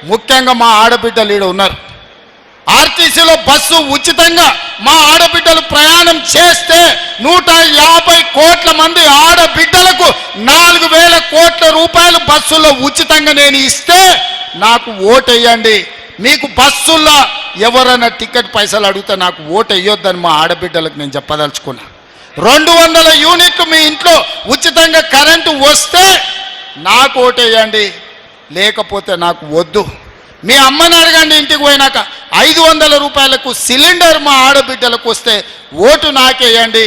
ముఖ్యంగా మా ఆడబిడ్డలు ఈడ ఉన్నారు. ఆర్టీసీలో బస్సు ఉచితంగా మా ఆడబిడ్డలు ప్రయాణం చేస్తే 150 కోట్ల మంది ఆడబిడ్డలకు 4,000 కోట్ల రూపాయలు బస్సులో ఉచితంగా నేను ఇస్తే నాకు ఓటేయండి. మీకు బస్సుల్లో ఎవరైనా టికెట్ పైసలు అడిగితే నాకు ఓటు వేయొద్దని మా ఆడబిడ్డలకు నేను చెప్పదలుచుకున్నా. 200 యూనిట్లు మీ ఇంట్లో ఉచితంగా కరెంటు వస్తే నాకు ఓటేయండి, లేకపోతే నాకు వద్దు. మీ అమ్మని అడగండి ఇంటికి పోయినాక 500 రూపాయలకు సిలిండర్ మా ఆడబిడ్డలకు వస్తే ఓటు నాకేయండి,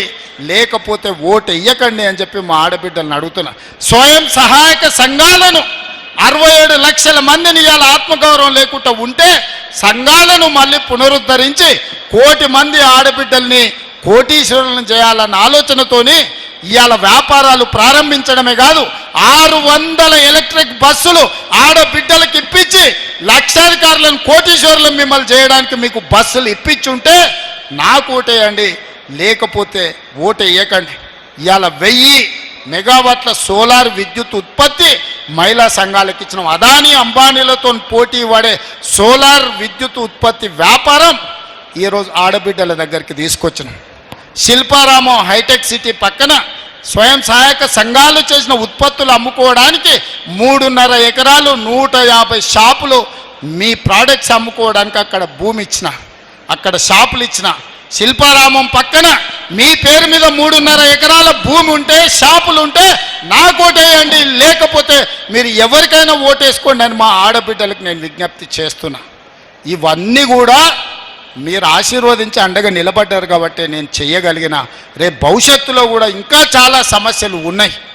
లేకపోతే ఓటు వేయకండి అని చెప్పి మా ఆడబిడ్డలను అడుగుతున్నా. స్వయం సహాయక సంఘాలను 67 లక్షల మందిని ఇవాళ ఆత్మగౌరవం లేకుండా ఉంటే సంఘాలను మళ్ళీ పునరుద్ధరించి 1 కోటి మంది ఆడబిడ్డల్ని కోటీశ్వరులను చేయాలన్న ఆలోచనతోని ఇవాళ వ్యాపారాలు ప్రారంభించడమే కాదు 600 ఎలక్ట్రిక్ బస్సులు ఆడబిడ్డలకు ఇప్పించి లక్షాధికారులను కోటీశ్వరులను మిమ్మల్ని చేయడానికి మీకు బస్సులు ఇప్పించుంటే నాకు ఓటేయండి, లేకపోతే ఓటు వేయకండి. ఇవాళ 1000 మెగావాట్ల సోలార్ విద్యుత్ ఉత్పత్తి మహిళా సంఘాలకు ఇచ్చినాం. అదానీ అంబానీలతో పోటీ పడే సోలార్ విద్యుత్ ఉత్పత్తి వ్యాపారం ఈరోజు ఆడబిడ్డల దగ్గరికి తీసుకొచ్చినాం. శిల్పారామం హైటెక్ సిటీ పక్కన స్వయం సహాయక సంఘాలు చేసిన ఉత్పత్తులు అమ్ముకోవడానికి 3.5 ఎకరాలు 150 షాపులు మీ ప్రోడక్ట్స్ అమ్ముకోవడానికి అక్కడ భూమి ఇచ్చిన, అక్కడ షాపులు ఇచ్చిన. శిల్పారామం పక్కన మీ పేరు మీద 3.5 ఎకరాల భూమి ఉంటే షాపులు ఉంటే నాకు ఓటేయండి, లేకపోతే మీరు ఎవరికైనా ఓటేసుకోండి అని మా ఆడబిడ్డలకు నేను విజ్ఞప్తి చేస్తున్నా. ఇవన్నీ కూడా మీరు ఆశీర్వదించి అండగా నిలబడ్డారు కాబట్టి నేను చేయగలిగిన. రేపు భవిష్యత్తులో కూడా ఇంకా చాలా సమస్యలు ఉన్నాయి.